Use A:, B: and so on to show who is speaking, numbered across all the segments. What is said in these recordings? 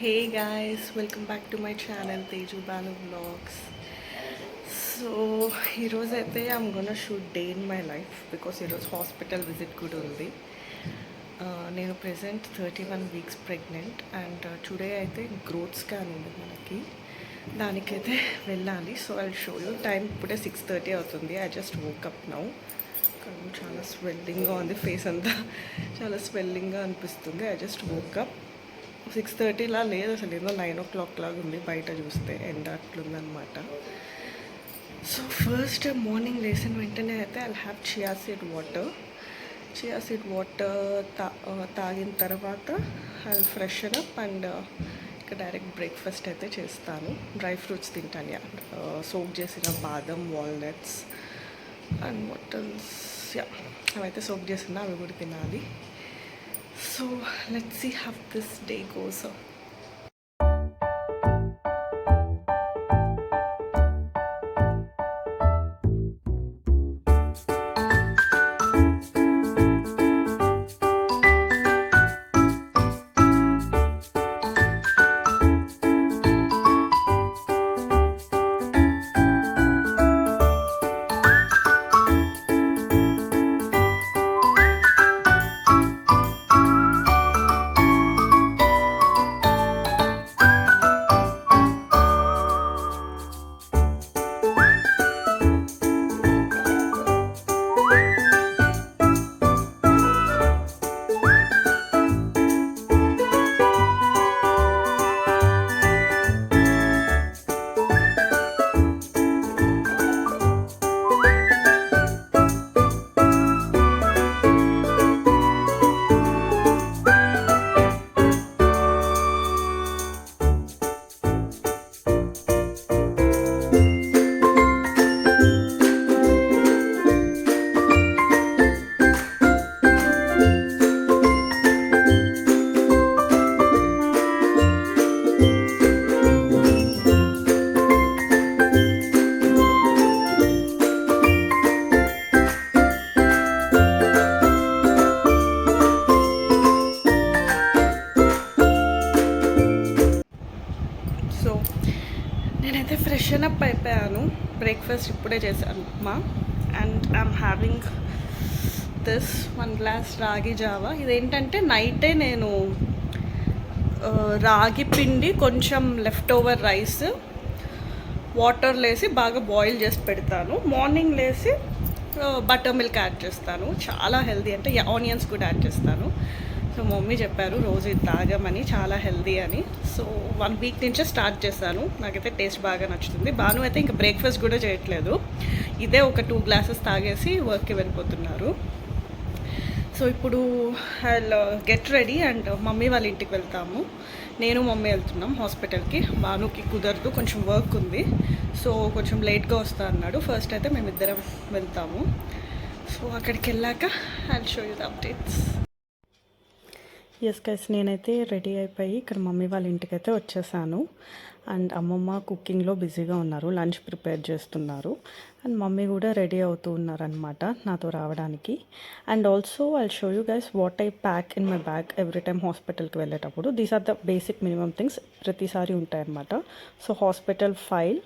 A: Hey guys, welcome back to my channel Teju Banu Vlogs. So ఈరోజైతే I'm gonna shoot day in my life because ఈరోజు hospital visit కూడా ఉంది. నేను present 31 weeks pregnant and today అయితే growth scan ఉంది మనకి, దానికైతే వెళ్ళాలి. So I show you. Time ఇప్పుడే 6:30 అవుతుంది. I just woke up now. చాలా స్వెల్లింగ్గా ఉంది, ఫేస్ అంతా చాలా స్వెల్లింగ్గా అనిపిస్తుంది. I just woke up. 6:30లా లేదు, అసలు ఏదో 9 o'clock లాగా ఉంది బయట చూస్తే, ఎండ అట్లుందనమాట. సో ఫస్ట్ మార్నింగ్ లేచిన వెంటనే అయితే I have chia seed water తాగిన తర్వాత ఐ ఫ్రెషన్ అప్ అండ్ ఇక డైరెక్ట్ బ్రేక్ఫాస్ట్ అయితే చేస్తాను. డ్రై ఫ్రూట్స్ తింటాను, సోక్ చేసిన బాదం, వాల్నట్స్ అండ్ వాటర్స్, అవైతే సోక్ చేసిన అవి కూడా తినాలి. So let's see how this day goes. నేనైతే ఫ్రెషన్ అప్ అయిపోయాను. బ్రేక్ఫాస్ట్ ఇప్పుడే చేశాను upma and I'm having this 1 glass రాగి జావా. ఇదేంటంటే నైటే నేను రాగి పిండి, కొంచెం లెఫ్ట్ ఓవర్ రైస్ వాటర్ లేసి బాగా బాయిల్ చేసి పెడతాను. మార్నింగ్ లేసి బటర్ మిల్క్ యాడ్ చేస్తాను. చాలా హెల్దీ, అంటే ఆనియన్స్ కూడా యాడ్ చేస్తాను. సో మమ్మీ చెప్పారు రోజు ఇది తాగమని, చాలా హెల్దీ అని. సో 1 week నుంచే స్టార్ట్ చేశాను. నాకైతే టేస్ట్ బాగా నచ్చుతుంది. బాను అయితే ఇంకా బ్రేక్ఫాస్ట్ కూడా చేయట్లేదు, ఇదే ఒక 2 glasses తాగేసి వర్క్కి వెళ్ళిపోతున్నారు. సో ఇప్పుడు I get ready and mummy వాళ్ళ ఇంటికి వెళ్తాము. నేను మమ్మీ వెళ్తున్నాం హాస్పిటల్కి. బానుకి కుదరదు, కొంచెం వర్క్ ఉంది. సో కొంచెం లేట్గా వస్తా అన్నాడు. ఫస్ట్ అయితే మేమిద్దరం వెళ్తాము. సో అక్కడికి వెళ్ళాక I show you the updates. Yes guys, నేనైతే రెడీ అయిపోయి ఇక్కడ మమ్మీ వాళ్ళ ఇంటికి అయితే వచ్చేసాను. అండ్ అమ్మమ్మ కుకింగ్లో బిజీగా ఉన్నారు, లంచ్ ప్రిపేర్ చేస్తున్నారు. అండ్ మమ్మీ కూడా రెడీ అవుతూ ఉన్నారనమాట నాతో రావడానికి. And also I show you guys what I pack in my bag every time హాస్పిటల్కి వెళ్ళేటప్పుడు. These are the basic minimum things ప్రతిసారి ఉంటాయన్నమాట. సో హాస్పిటల్ ఫైల్,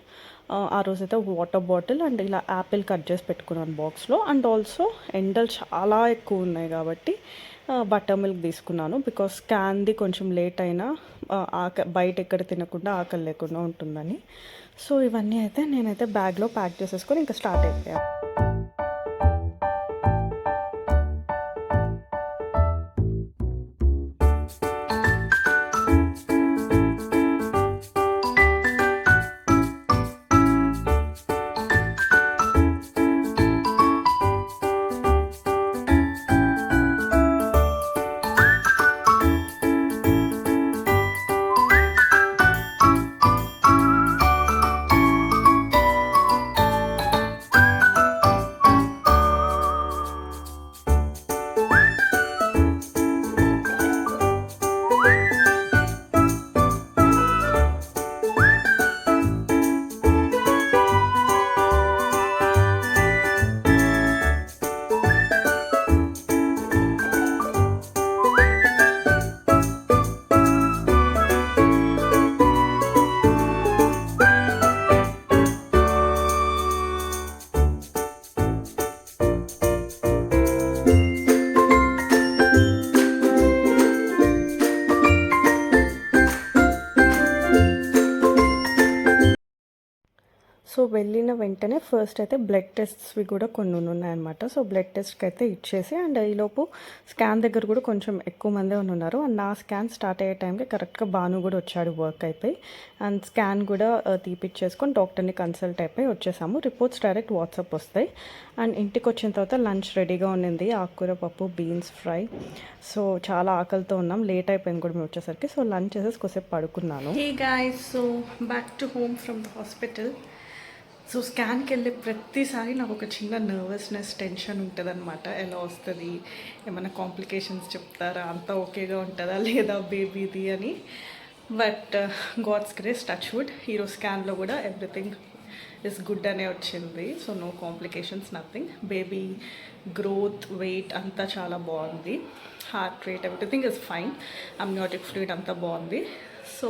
A: ఆ రోజైతే వాటర్ బాటిల్ అండ్ ఇలా యాపిల్ కట్ చేసి పెట్టుకున్నాను బాక్స్లో. అండ్ ఆల్సో ఎండలు చాలా ఎక్కువ ఉన్నాయి కాబట్టి బటర్ మిల్క్ తీసుకున్నాను. బికాస్ స్కాన్ది కొంచెం లేట్ అయినా బయట ఎక్కడ తినకుండా ఆకలి లేకుండా ఉంటుందని. సో ఇవన్నీ అయితే నేనైతే బ్యాగ్లో ప్యాక్ చేసేసుకొని ఇంకా స్టార్ట్ అయిపోయాను. సో వెళ్ళిన వెంటనే ఫస్ట్ అయితే బ్లడ్ టెస్ట్స్వి కూడా కొన్ని ఉన్నాయన్నమాట. సో బ్లడ్ టెస్ట్కి అయితే ఇచ్చేసి అండ్ ఈలోపు స్కాన్ దగ్గర కూడా కొంచెం ఎక్కువ మందే ఉన్నారు. అండ్ నా స్కాన్ స్టార్ట్ అయ్యే టైంకి కరెక్ట్గా భాను కూడా వచ్చాడు వర్క్ అయిపోయి. అండ్ స్కాన్ కూడా తీపిచ్చేసుకొని డాక్టర్ని కన్సల్ట్ అయిపోయి వచ్చేసాము. రిపోర్ట్స్ డైరెక్ట్ వాట్సాప్ వస్తాయి. అండ్ ఇంటికి వచ్చిన తర్వాత లంచ్ రెడీగా ఉండింది, ఆకుకూర పప్పు, బీన్స్ ఫ్రై. సో చాలా ఆకలితో ఉన్నాం, లేట్ అయిపోయింది కూడా మేము వచ్చేసరికి. సో లంచ్ చేసేసి కొద్దిసేపు పడుకున్నాను. Hey guys, so back to home from the hospital. So స్కాన్కి వెళ్ళే ప్రతిసారి నాకు ఒక చిన్న నర్వస్నెస్, టెన్షన్ ఉంటుంది అనమాట. ఎలా వస్తుంది, ఏమైనా కాంప్లికేషన్స్ చెప్తారా, అంతా ఓకేగా ఉంటుందా లేదా బేబీది అని. But God's grace, touch wood, ఈరోజు స్కాన్లో కూడా ఎవ్రీథింగ్ ఇస్ గుడ్ అనే వచ్చింది. So no complications, nothing. Baby growth, weight అంతా చాలా బాగుంది. Heart rate, everything is fine. Amniotic fluid అంతా బాగుంది. సో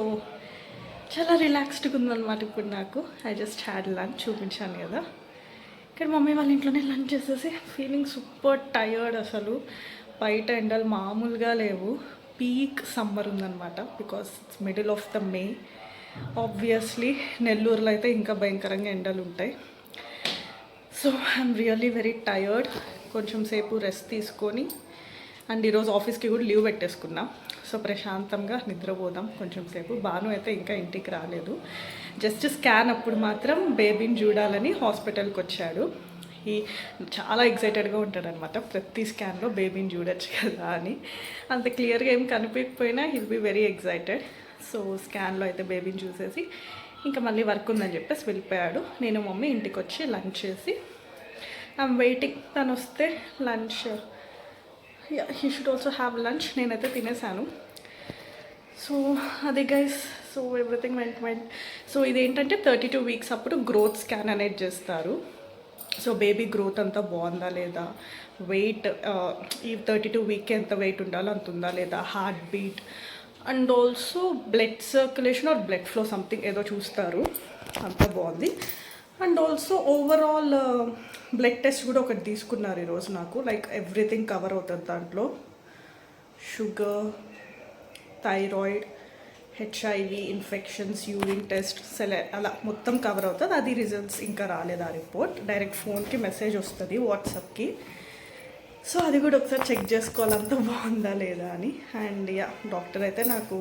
A: చాలా రిలాక్స్డ్గా ఉందన్నమాట ఇప్పుడు నాకు. ఐ జస్ట్ హ్యాడ్ లంచ్, చూపించాను కదా. ఇక్కడ మమ్మీ వాళ్ళ ఇంట్లోనే లంచ్ చేసేసి ఫీలింగ్ సూపర్ టయర్డ్. అసలు బయట ఎండలు మామూలుగా లేవు. పీక్ సమ్మర్ ఉందన్నమాట, because it's middle of the May. Obviously నెల్లూరులో అయితే ఇంకా భయంకరంగా ఎండలు ఉంటాయి. So I'm really very tired. కొంచెం సేపు రెస్ట్ తీసుకొని అండ్ ఈరోజు ఆఫీస్కి కూడా లీవ్ పెట్టేసుకున్నా. సో ప్రశాంతంగా నిద్రపోదాం కొంచెం సేపు. భాను అయితే ఇంకా ఇంటికి రాలేదు. జస్ట్ స్కాన్ అప్పుడు మాత్రం బేబీని చూడాలని హాస్పిటల్కి వచ్చాడు. ఈ చాలా ఎక్సైటెడ్గా ఉంటాడనమాట, ప్రతి స్కాన్లో బేబీని చూడొచ్చు కదా అని. అంత క్లియర్గా ఏం కనిపించకపోయినా he'll be very excited. So స్కాన్లో అయితే బేబీని చూసేసి ఇంకా మళ్ళీ వర్క్ ఉందని చెప్పేసి వెళ్ళిపోయాడు. నేను మమ్మీ ఇంటికి వచ్చి లంచ్ చేసి ఐఎమ్ వెయిటింగ్, తను వస్తే lunch, he should also have lunch. నేనైతే తినేసాను. సో అదే guys, so everything went. So ఇదేంటంటే 32 వీక్స్ అప్పుడు గ్రోత్ స్కాన్ అనేది చేస్తారు. సో బేబీ గ్రోత్ అంతా బాగుందా లేదా, వెయిట్ ఈ 32 వీక్కి ఎంత వెయిట్ ఉండాలో అంత ఉందా లేదా, heartbeat and also blood circulation or blood flow something ఏదో చూస్తారు. అంతా బాగుంది. And also overall blood test కూడా ఒకటి తీసుకున్నారు ఈరోజు నాకు. లైక్ ఎవ్రీథింగ్ కవర్ అవుతుంది దాంట్లో. Sugar, thyroid, HIV, infections, urine test, అలా మొత్తం కవర్ అవుతుంది. అది రిజల్ట్స్ ఇంకా రాలేదు ఆ రిపోర్ట్. డైరెక్ట్ ఫోన్కి మెసేజ్ వస్తుంది వాట్సాప్కి. సో అది కూడా ఒకసారి చెక్ చేసుకోవాలంతా బాగుందా లేదా అని. అండ్ యా, డాక్టర్ అయితే నాకు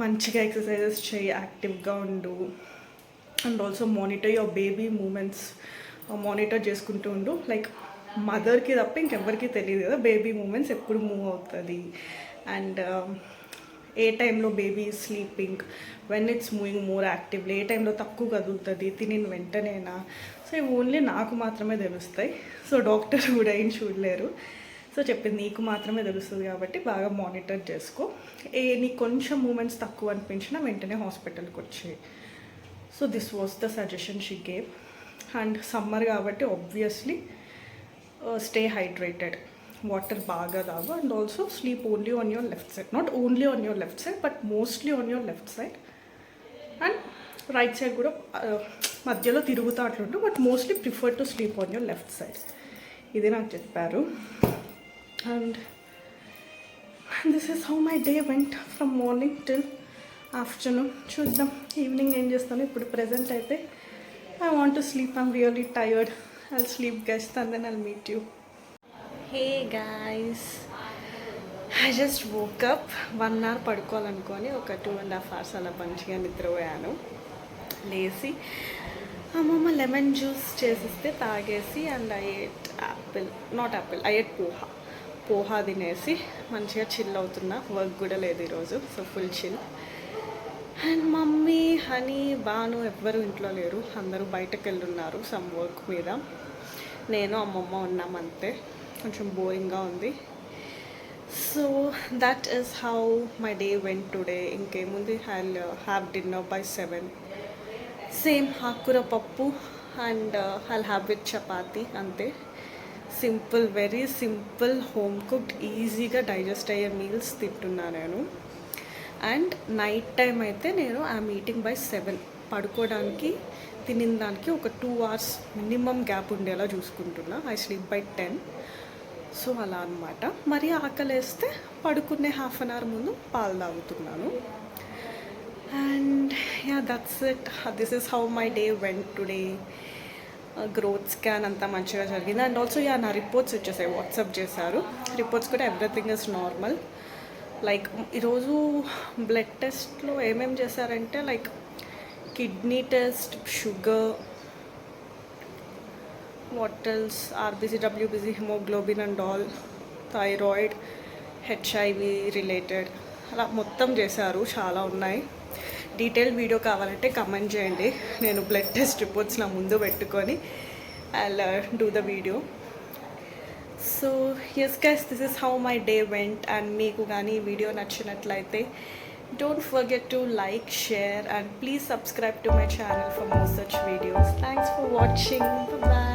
A: మంచిగా ఎక్సర్సైజెస్ చేయి, యాక్టివ్గా ఉండు, and also monitor your baby movements, monitor చేసుకుంటూ ఉండు. లైక్ మదర్కి తప్ప ఇంకెవ్వరికి తెలియదు కదా బేబీ మూమెంట్స్ ఎప్పుడు మూవ్ అవుతుంది అండ్ ఏ టైంలో baby sleeping, when it's moving more actively, ఏ టైంలో తక్కువ కదులుతుంది, తినిన వెంటనేనా. సో ఇవి ఓన్లీ నాకు మాత్రమే తెలుస్తాయి. సో డాక్టర్ కూడా ఏం చూడలేరు. సో చెప్పింది నీకు మాత్రమే తెలుస్తుంది కాబట్టి బాగా మానిటర్ చేసుకో. నీకు కొంచెం మూమెంట్స్ తక్కువ అనిపించినా వెంటనే హాస్పిటల్కి వచ్చేయి. So this was the suggestion she gave. And summer కాబట్టి ఆబ్వియస్లీ స్టే హైడ్రేటెడ్, వాటర్ బాగా తాగు. And also sleep only on your left side, not only on your left side but mostly on your left side. And right side కూడా మధ్యలో తిరుగుతూ అట్లుంటు, but mostly prefer to sleep on your left side. ఇది నాకు చెప్పారు. And this is how my day went from morning till afternoon. చూద్దాం evening ఏం చేస్తాను. ఇప్పుడు ప్రెజెంట్ అయితే I want to sleep, I'm really tired. I'll sleep guest and then I'll meet you. Hey guys, I just woke up. 1 hour పడుకోవాలనుకొని ఒక 2.5 hours అలా మంచిగా నిద్రపోయాను. లేచి అమ్మమ్మ లెమన్ జ్యూస్ చేసిస్తే తాగేసి and I at I at poha తినేసి మంచిగా చిల్ అవుతున్నా. వర్క్ కూడా లేదు ఈరోజు, so full chill. And mummy, honey, Bhanu ఎవ్వరూ ఇంట్లో లేరు, అందరూ బయటకు వెళ్ళున్నారు సమ్ వర్క్ మీద. నేను అమ్మమ్మ ఉన్నాం అంతే. కొంచెం బోరింగ్గా ఉంది. So that is how my day went today. ఇంకేముంది, I have dinner by 7. Same ఆకుకూర పప్పు and I have with chapati, అంతే. Simple, very simple, home cooked, ఈజీగా డైజెస్ట్ అయ్యే మీల్స్ తింటున్నా నేను. అండ్ నైట్ టైం అయితే నేను ఐఎమ్ ఈటింగ్ బై 7. పడుకోవడానికి తినిన దానికి ఒక 2 hours మినిమం గ్యాప్ ఉండేలా చూసుకుంటున్నా. I sleep by 10. సో అలా అనమాట. మరి ఆకలేస్తే పడుకునే 1/2 hour ముందు పాలు తాగుతున్నాను. And yeah that's it. This is how my day went today. Growth scan అంతా మంచిగా జరిగింది. అండ్ ఆల్సో యా నా రిపోర్ట్స్ వచ్చేసాయి, వాట్సాప్ చేశారు. రిపోర్ట్స్ కూడా ఎవ్రీథింగ్ ఇస్ నార్మల్. లైక్ ఈరోజు బ్లడ్ టెస్ట్లో ఏమేమి చేశారంటే like kidney test, sugar, what else, RBC, WBC, haemoglobin and all, thyroid, HIV related అలా మొత్తం చేశారు. చాలా ఉన్నాయి. డీటెయిల్ వీడియో కావాలంటే కమెంట్ చేయండి. నేను బ్లడ్ టెస్ట్ రిపోర్ట్స్ నా ముందు పెట్టుకొని I do the video. So yes guys, this is how my day went. And మీకు కానీ ఈ వీడియో నచ్చినట్లయితే don't forget to like, share and please subscribe to my channel for more such videos. Thanks for watching. Bye bye.